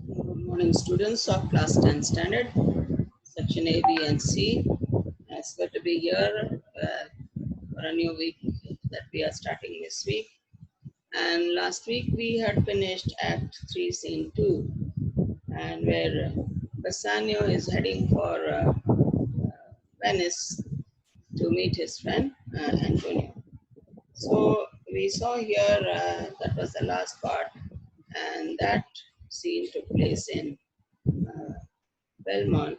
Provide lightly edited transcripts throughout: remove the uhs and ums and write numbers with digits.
Good morning, students of class 10 standard, section A, B, and C. It's good to be here for a new week that we are starting this week. And last week we had finished Act 3, Scene 2, and where Bassanio is heading for Venice to meet his friend Antonio. So we saw here that was the last part, and that scene took place in uh, Belmont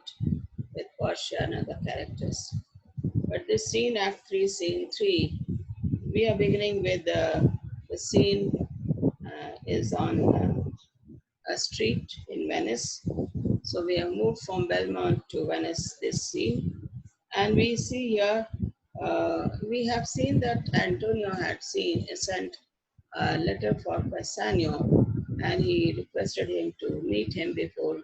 with Portia and other characters. But this scene, Act 3, Scene 3, we are beginning with the scene is on a street in Venice. So we have moved from Belmont to Venice this scene. And we see here, we have seen that Antonio had sent a letter for Bassanio, and he requested him to meet him before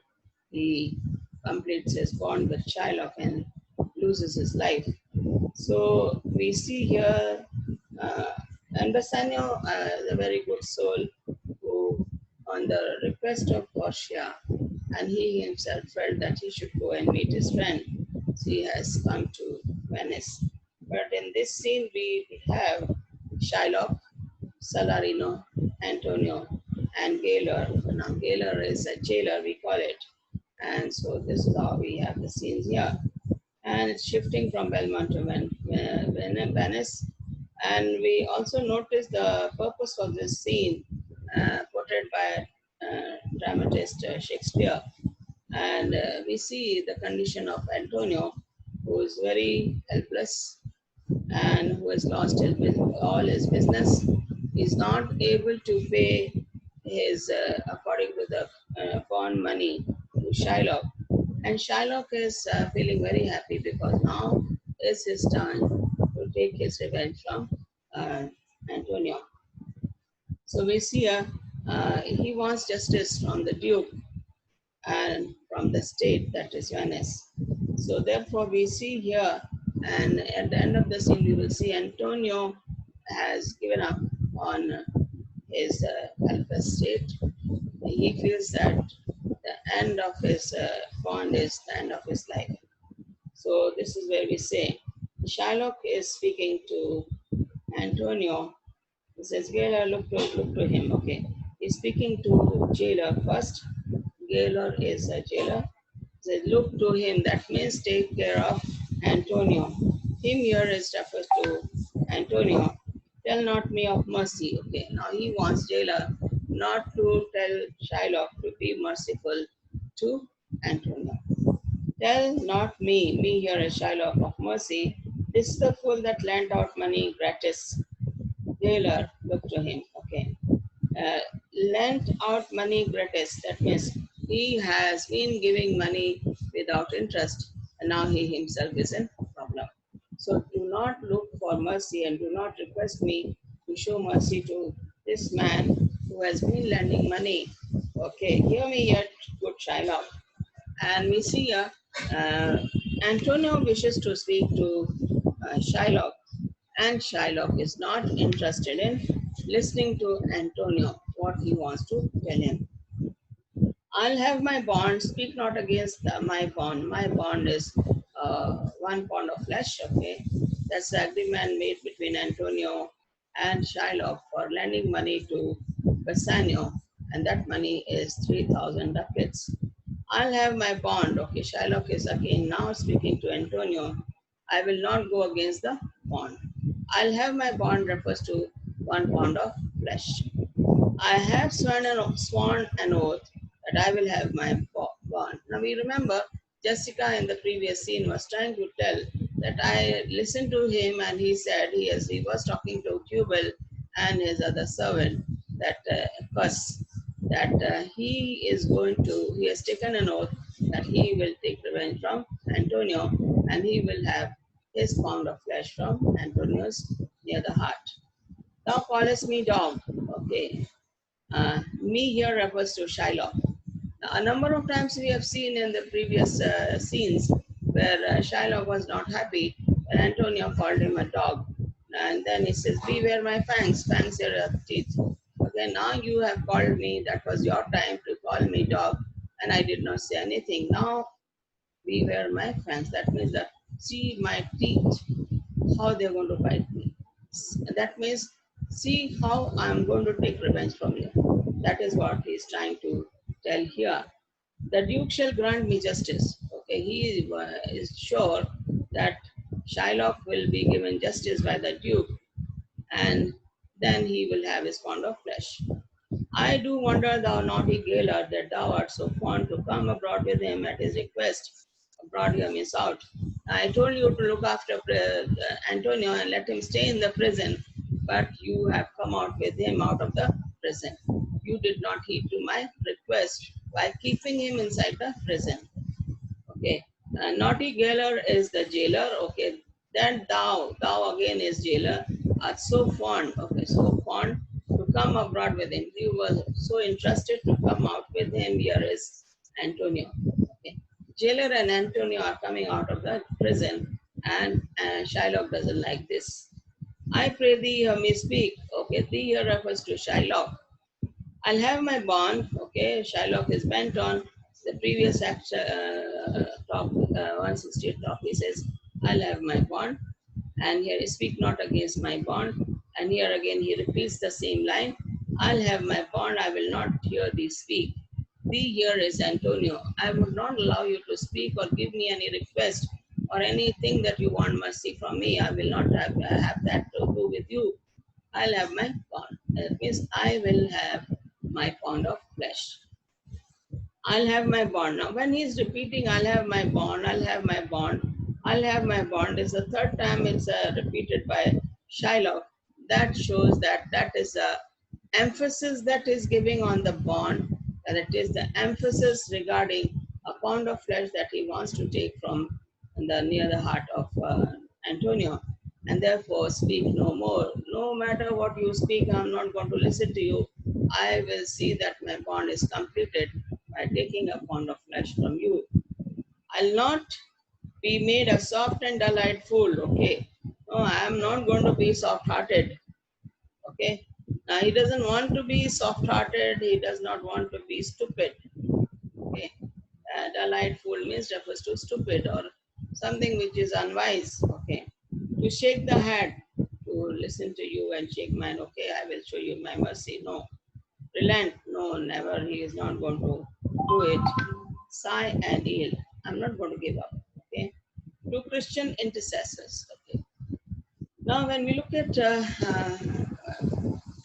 he completes his bond with Shylock and loses his life. So we see here, uh, and Bassanio, the very good soul, who, on the request of Portia, and he himself felt that he should go and meet his friend. So he has come to Venice. But in this scene, we have Shylock, Salarino, Antonio, and Gaylor. So now Gaylor is a jailer, we call it. And so this is how we have the scenes here. And it's shifting from Belmont to Venice. And we also notice the purpose of this scene portrayed by dramatist Shakespeare. And we see the condition of Antonio, who is very helpless and who has lost all his business. Is not able to pay his, according to the bond money to Shylock. And Shylock is feeling very happy because now is his turn to take his revenge from uh, Antonio. So we see he wants justice from the Duke and from the state, that is Venice. So therefore we see here, and at the end of the scene we will see Antonio has given up on his helpless state. He feels that the end of his bond is the end of his life. So this is where we say Shylock is speaking to Antonio. He says, Gaylor, look to him. Okay. He's speaking to jailer first. Gaylor is a jailer. He says, look to him. That means take care of Antonio. Him here is refers to Antonio. Tell not me of mercy. Okay. Now he wants jailer not to tell Shylock to be merciful to Antonio. Tell not me here is Shylock of mercy. This is the fool that lent out money gratis. Jailer, look to him. Okay. Uh, lent out money gratis. That means he has been giving money without interest, and now he himself is in problem. So do not look for mercy and do not request me to show mercy to this man who has been lending money. Okay, hear me yet, good Shylock. And we see Antonio wishes to speak to Shylock, and Shylock is not interested in listening to Antonio, what he wants to tell him. I'll have my bond, speak not against my bond. My bond is 1 pound of flesh, okay? That's the agreement made between Antonio and Shylock for lending money to Bassanio, and that money is 3,000 ducats. I'll have my bond, okay? Shylock is again now speaking to Antonio. I will not go against the bond. I'll have my bond refers to 1 pound of flesh. I have sworn an oath that I will have my bond. Now we remember Jessica in the previous scene was trying to tell that I listened to him and he said he was talking to Jubal and his other servant that Cus, that he has taken an oath that he will take revenge from Antonio and he will have his pound of flesh from Antonio's near the heart. Thou callest me dog. Okay. Me here refers to Shylock. Now, a number of times we have seen in the previous scenes where Shylock was not happy when Antonio called him a dog. And then he says, beware my fangs, fangs here are teeth. Okay, now you have called me, that was your time to call me dog, and I did not say anything. Now beware my fangs. That means that see my teeth, how they're going to bite me. That means see how I'm going to take revenge from you. That is what he's trying to tell here. The Duke shall grant me justice. Okay, he is sure that Shylock will be given justice by the Duke, and then he will have his pound of flesh. I do wonder, thou naughty gaoler, that thou art so fond to come abroad with him at his request. Abroad here means out. I told you to look after Antonio and let him stay in the prison, but you have come out with him out of the prison. You did not heed to my request by keeping him inside the prison. Okay. Naughty jailer is the jailer. Okay. Then thou again is jailer. Are so fond. Okay. So fond to come abroad with him. You were so interested to come out with him. Here is Antonio. Okay. Jailer and Antonio are coming out of the prison, and Shylock doesn't like this. I pray thee, hear me speak. Okay. Thee here refers to Shylock. I'll have my bond. Okay, Shylock is bent on the previous talk, 168 talk. He says, I'll have my bond. And here, speak not against my bond. And here again, he repeats the same line. I'll have my bond. I will not hear thee speak. Thee here is Antonio. I would not allow you to speak or give me any request or anything that you want mercy from me. I will not have that to do with you. I'll have my pound. That means I will have my pound of flesh. I'll have my bond. Now, when he's repeating, I'll have my bond, I'll have my bond, I'll have my bond, is the third time it's repeated by Shylock. That shows that that is a emphasis that is giving on the bond, and it is the emphasis regarding a pound of flesh that he wants to take from the near the heart of Antonio. And therefore, speak no more. No matter what you speak, I'm not going to listen to you. I will see that my bond is completed by taking a pound of flesh from you. I'll not be made a soft and dull-eyed fool, okay? No, I am not going to be soft-hearted, okay? Now, he doesn't want to be soft-hearted. He does not want to be stupid, okay? Dull-eyed fool means refers to stupid or something which is unwise, okay? To shake the head, to listen to you and shake mine, okay, I will show you my mercy. No, relent, no, never. He is not going to do it. Sigh and yield. I'm not going to give up. Okay. To Christian intercessors. Okay. Now, when we look at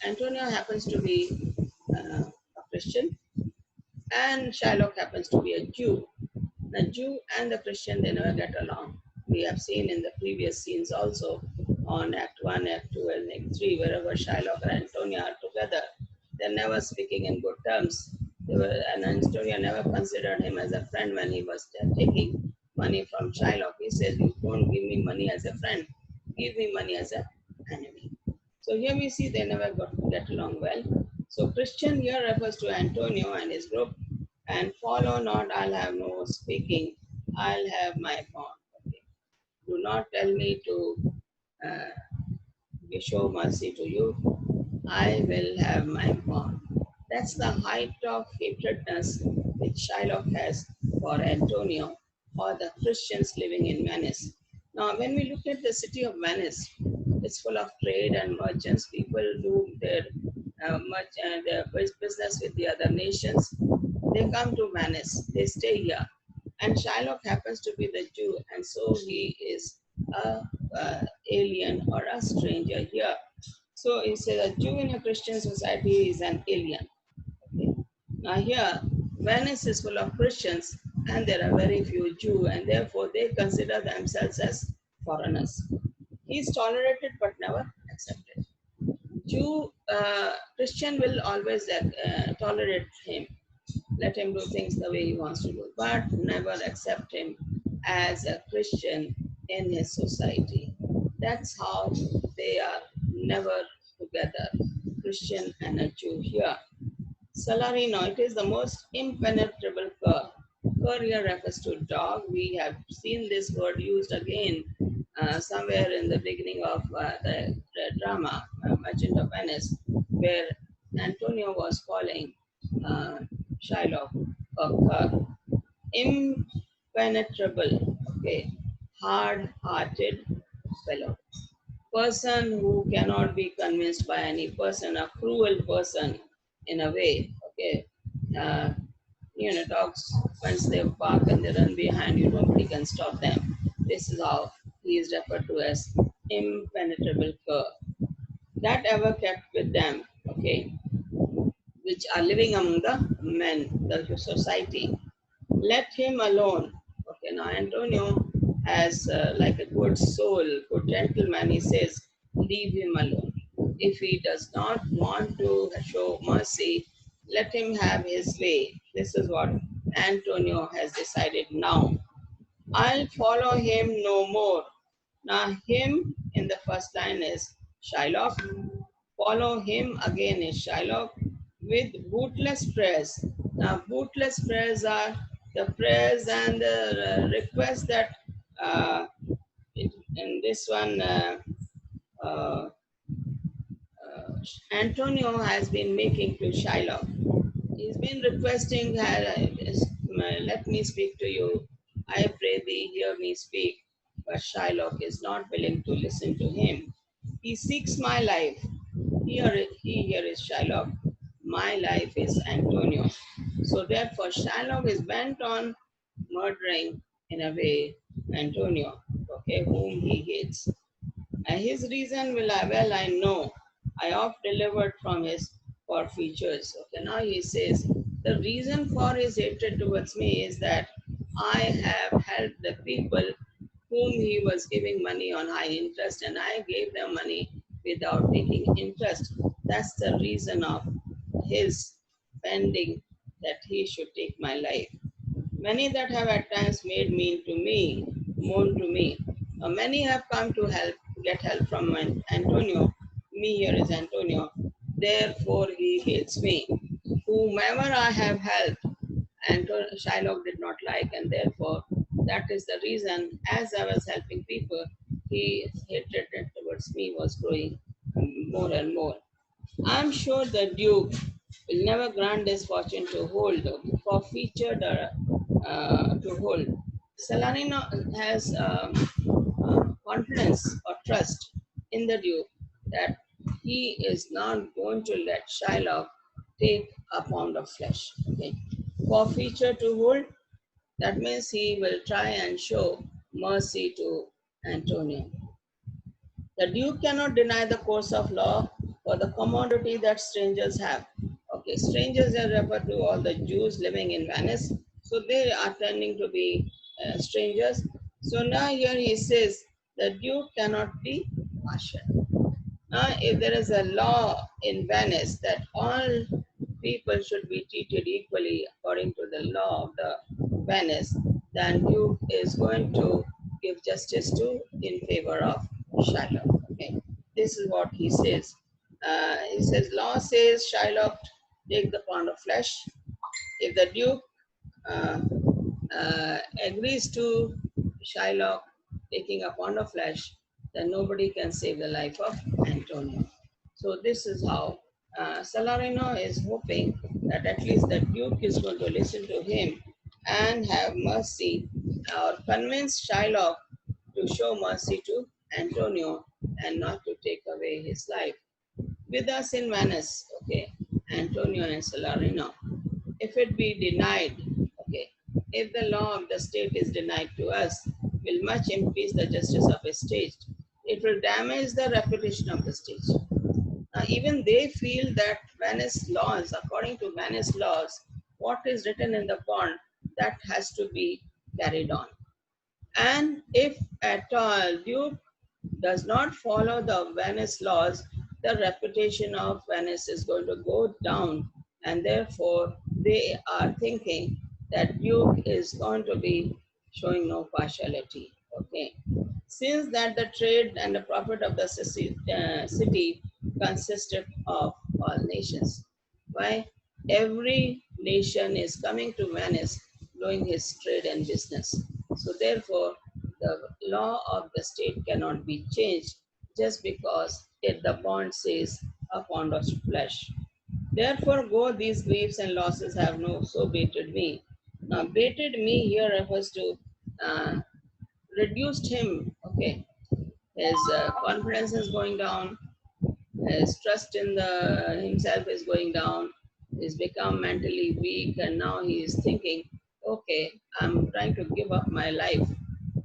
Antonio happens to be a Christian, and Shylock happens to be a Jew. The Jew and the Christian, they never get along. We have seen in the previous scenes also on Act 1, Act 2, and Act 3, wherever Shylock and Antonio are together, they're never speaking in good terms. And Antonio never considered him as a friend when he was taking money from Shylock. He says, you don't give me money as a friend, give me money as an enemy. So here we see they never got to get along well. So Christian here refers to Antonio and his group, and follow not, I'll have no speaking, I'll have my bond. Okay. Do not tell me to show mercy to you, I will have my bond. That's the height of hatredness which Shylock has for Antonio or the Christians living in Venice. Now, when we look at the city of Venice, it's full of trade and merchants. People do their their business with the other nations. They come to Venice, they stay here. And Shylock happens to be the Jew, and so he is a alien or a stranger here. So he says a Jew in a Christian society is an alien. Okay. Now here, Venice is full of Christians, and there are very few Jews, and therefore they consider themselves as foreigners. He is tolerated but never accepted. Christian will always tolerate him, let him do things the way he wants to do, but never accept him as a Christian in his society. That's how they are never together, Christian and a Jew here. Salarino, it is the most impenetrable cur. Cur here refers to dog. We have seen this word used again somewhere in the beginning of the drama, Merchant of Venice, where Antonio was calling uh, Shylock a impenetrable, okay, hard-hearted fellow, person who cannot be convinced by any person, a cruel person in a way, okay. Uh, dogs, once they bark and they run behind you, nobody can stop them. This is how he is referred to as impenetrable cur. That ever kept with them, okay, which are living among the men, the society. Let him alone. Okay, now Antonio, as like a good soul, good gentleman, he says, leave him alone. If he does not want to show mercy, let him have his way. This is what Antonio has decided now. I'll follow him no more. Now, him in the first line is Shylock. Follow him again is Shylock with bootless prayers. Now, bootless prayers are the prayers and the requests that uh, in this one uh, Antonio has been making to Shylock. He's been requesting her, let me speak to you. I pray thee, hear me speak. But Shylock is not willing to listen to him. He seeks my life. Here is Shylock. My life is Antonio. So therefore, Shylock is bent on murdering, in a way, Antonio, okay, whom he hates. And his reason well I know. I oft delivered from his forfeitures. Okay, now he says the reason for his hatred towards me is that I have helped the people whom he was giving money on high interest, and I gave them money without taking interest. That's the reason of his bending that he should take my life. Many that have at times made moan to me. Many have come to get help from Antonio. Me here is Antonio. Therefore he hates me. Whomever I have helped, Shylock did not like, and therefore that is the reason. As I was helping people, his hatred towards me was growing more and more. I'm sure the Duke will never grant this fortune to hold, for featured to hold. Salarino has confidence or trust in the Duke that he is not going to let Shylock take a pound of flesh. Okay. For feature to hold, that means he will try and show mercy to Antonio. The Duke cannot deny the course of law for the commodity that strangers have. Okay, strangers are referred to all the Jews living in Venice. So they are tending to be strangers. So now here he says the Duke cannot be partial. If there is a law in Venice that all people should be treated equally according to the law of the Venice, then Duke is going to give justice to in favor of Shylock. Okay, this is what he says. He says, law says Shylock take the pound of flesh. If the Duke uh, agrees to Shylock taking a pound of flesh, then nobody can save the life of Antonio. So this is how Salarino is hoping that at least the Duke is going to listen to him and have mercy or convince Shylock to show mercy to Antonio and not to take away his life. With us in Venice, okay, Antonio and Salarino, if it be denied, okay, if the law of the state is denied to us, will much increase the justice of a state. It will damage the reputation of the state. Even they feel that Venice laws, according to Venice laws, what is written in the bond, that has to be carried on. And if at all Duke does not follow the Venice laws, the reputation of Venice is going to go down, and therefore they are thinking that Duke is going to be showing no partiality. Okay, since that the trade and the profit of the city consisted of all nations. Why? Every nation is coming to Venice doing his trade and business. So therefore, the law of the state cannot be changed just because the bond says a pound of flesh. Therefore, go these griefs and losses have no so baited me. Now, baited me here refers to uh, reduced him. Okay, his confidence is going down, his trust in the himself is going down, he's become mentally weak, and now he is thinking, okay, I'm trying to give up my life.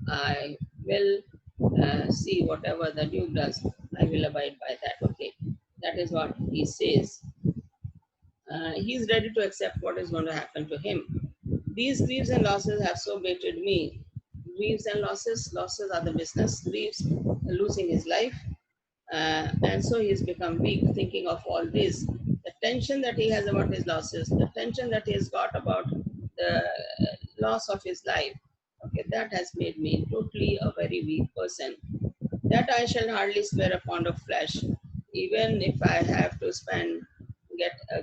I will see whatever the Duke does, I will abide by that. Okay, that is what he says. He's ready to accept what is going to happen to him. These griefs and losses have so baited me. Griefs and losses are the business. Griefs, losing his life, and so he's become weak thinking of all this. The tension that he has about his losses, the tension that he's got about the loss of his life, okay, that has made me totally a very weak person. That I shall hardly spare a pound of flesh, even if I have to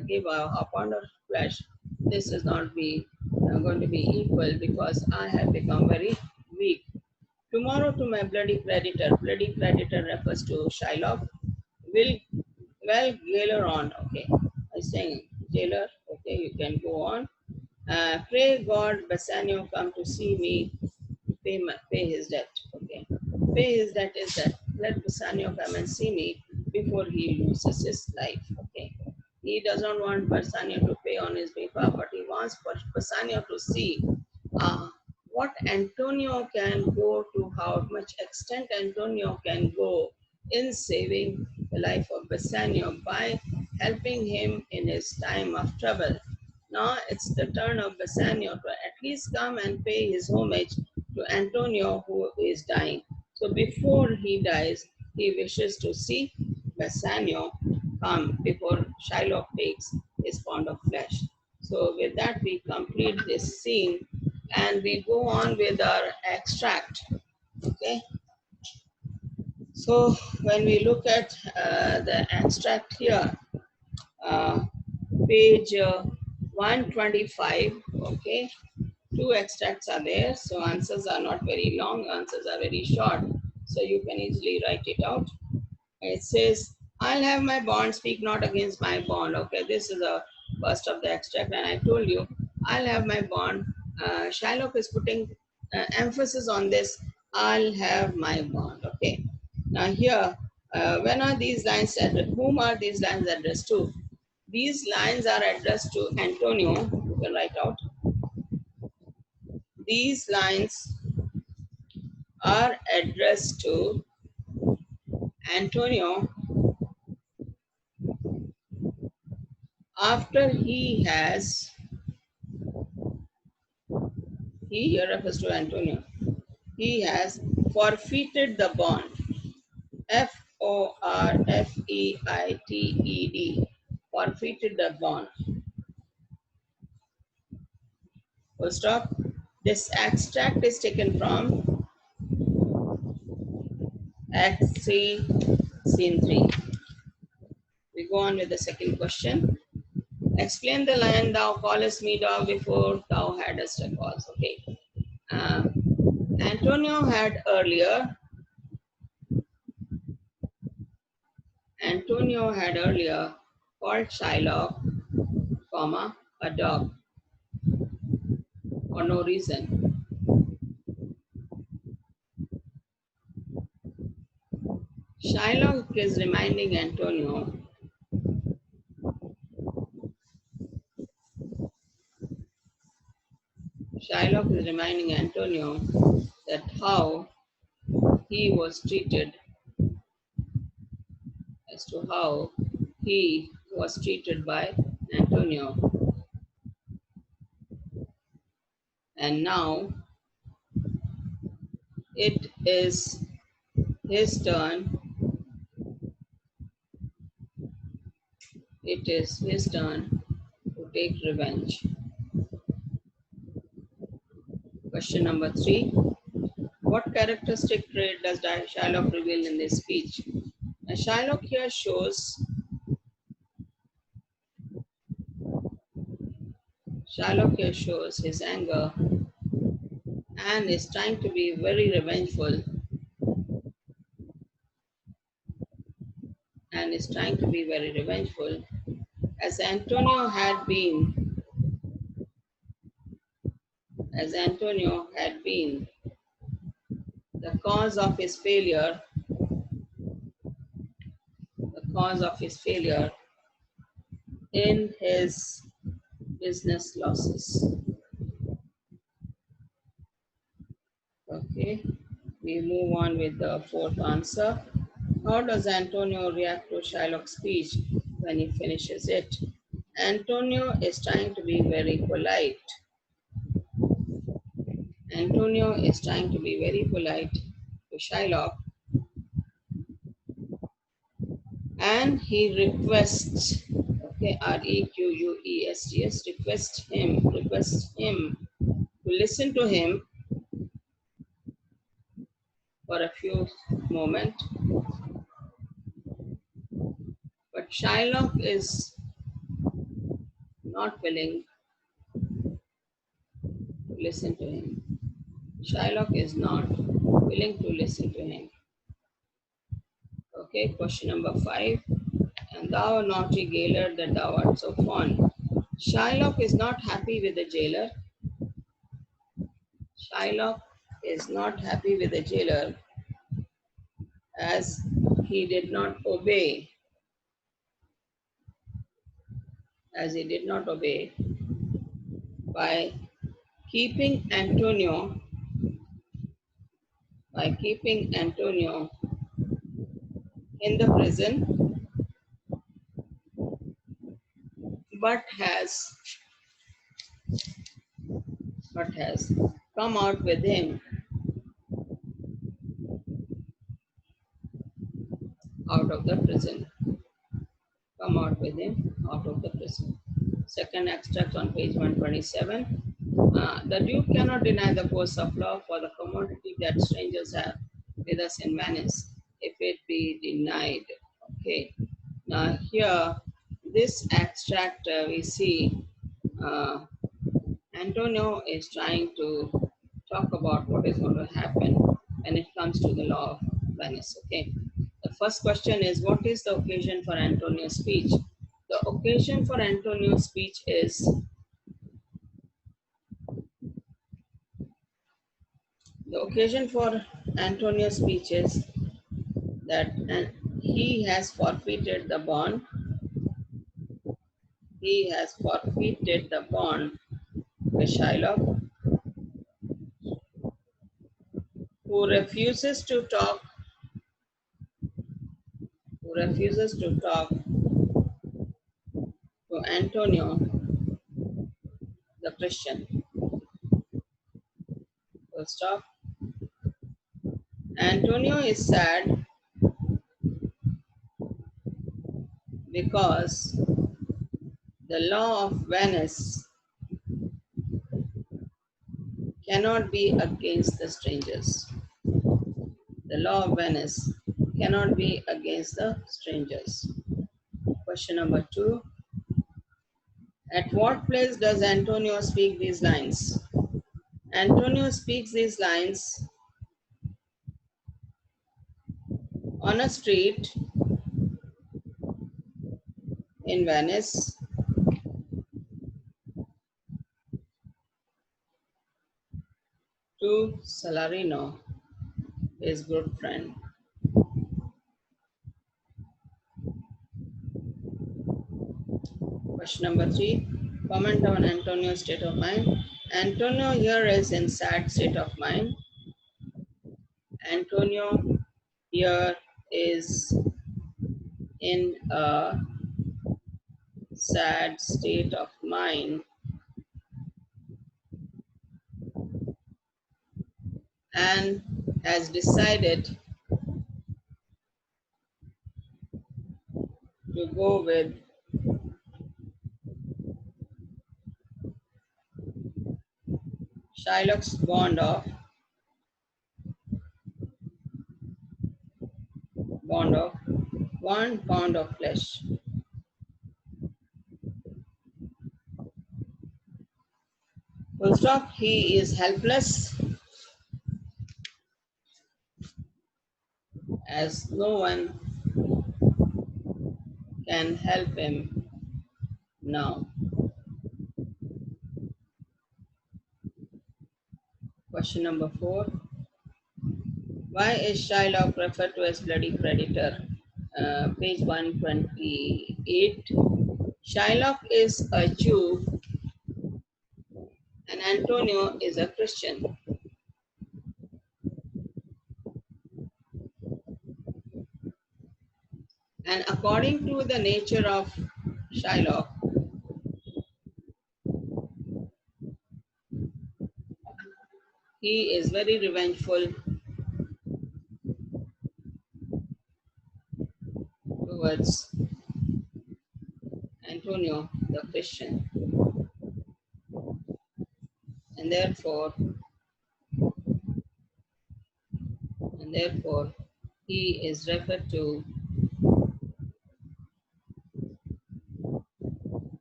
give a pound of flesh. This is not be going to be equal because I have become very weak. Tomorrow to my bloody creditor. Bloody creditor refers to Shylock. Will Gaoler on. Okay, I saying jailer. Okay, you can go on. Pray God Bassanio come to see me pay his debt. Okay, pay his debt is that let Bassanio come and see me before he loses his life. Okay, he doesn't want Bassanio to pay on his behalf, but he wants Bassanio to see uh, what Antonio can go to, how much extent Antonio can go in saving the life of Bassanio by helping him in his time of trouble. Now it's the turn of Bassanio to at least come and pay his homage to Antonio, who is dying. So before he dies, he wishes to see Bassanio come before Shylock takes his pound of flesh. So with that, we complete this scene and we go on with our extract. Okay. So when we look at the extract here, uh, page 125, okay, two extracts are there, so answers are not very long, answers are very short, so you can easily write it out. It says, I'll have my bond, speak not against my bond. Okay, this is the first of the extract, and I told you, I'll have my bond. Shylock is putting emphasis on this, I'll have my bond. Okay, now here, when are these lines addressed? Whom are these lines addressed to? These lines are addressed to Antonio. You can write out. These lines are addressed to Antonio after he here refers to Antonio, he has forfeited the bond. Forfeited, forfeited the bond. Full stop. This extract is taken from Act 3, Scene 3. We go on with the second question. Explain the line, thou callest me dog before thou hadst a cause. Okay. Uh, Antonio had earlier called Shylock, comma, a dog for no reason. Shylock is reminding Antonio that how he was treated, as to how he was treated by Antonio. And now it is his turn. It is his turn to take revenge. Question number 3. What characteristic trait does Shylock reveal in this speech? Now, Shylock here shows his anger and is trying to be very revengeful and is trying to be very revengeful as Antonio had been the cause of his failure, in his business losses. Okay, we move on with the fourth answer. How does Antonio react to Shylock's speech when he finishes it? Antonio is trying to be very polite. Antonio is trying to be very polite to Shylock, and he requests, okay, requests him to listen to him for a few moments. But Shylock is not willing to listen to him. Shylock is not willing to listen to him. Okay, question number 5. And thou naughty gaoler that thou art so fond. Shylock is not happy with the jailer. Shylock is not happy with the jailer as he did not obey, by keeping Antonio, in the prison, but has come out with him out of the prison. Come out with him out of the prison. Second extract on page 127. The Duke cannot deny the force of law for the commodity that strangers have with us in Venice, if it be denied. Okay. Now here, this extract we see uh, Antonio is trying to talk about what is going to happen when it comes to the law of Venice. Okay. The first question is, what is the occasion for Antonio's speech? The occasion for Antonio's speech is that he has forfeited the bond. He has forfeited the bond with Shylock, who refuses to talk to Antonio the Christian. Full stop. Antonio is sad because the law of Venice cannot be against the strangers. The law of Venice cannot be against the strangers. Question number 2. At what place does Antonio speak these lines? Antonio speaks these lines on a street in Venice to Salarino, his good friend. Question number 3. Comment on Antonio's state of mind. Antonio here is in sad state of mind. Antonio here is in a sad state of mind and has decided to go with Shylock's bond of 1 pound of flesh. Full stop. He is helpless. as no one can help him now. Question number 4. Why is Shylock referred to as bloody creditor? Page 128. Shylock is a Jew and Antonio is a Christian. And according to the nature of Shylock, he is very revengeful towards Antonio the Christian, and therefore he is referred to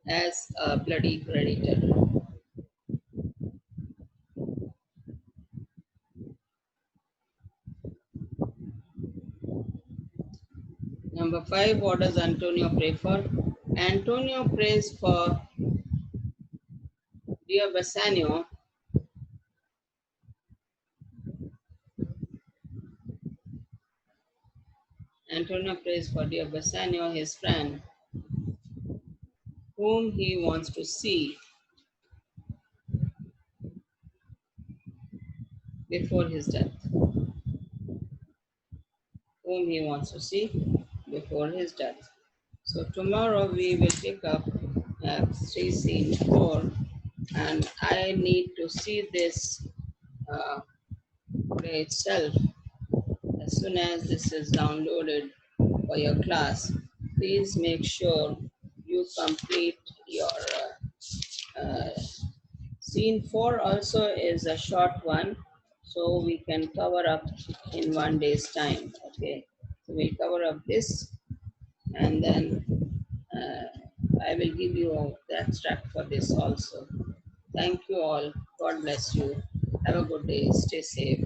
as a bloody creditor. Number 5, what does Antonio pray for? Antonio prays for dear Bassanio Antonio prays for dear Bassanio, his friend, whom he wants to see before his death. Whom he wants to see before his death. So tomorrow we will pick up scene 4, and I need to see this play itself as soon as this is downloaded for your class. Please make sure you complete your scene 4 also is a short one, so we can cover up in 1 day's time. Okay, so we'll cover up this, and then I will give you the extract for this also. Thank you all. God bless you. Have a good day. Stay safe.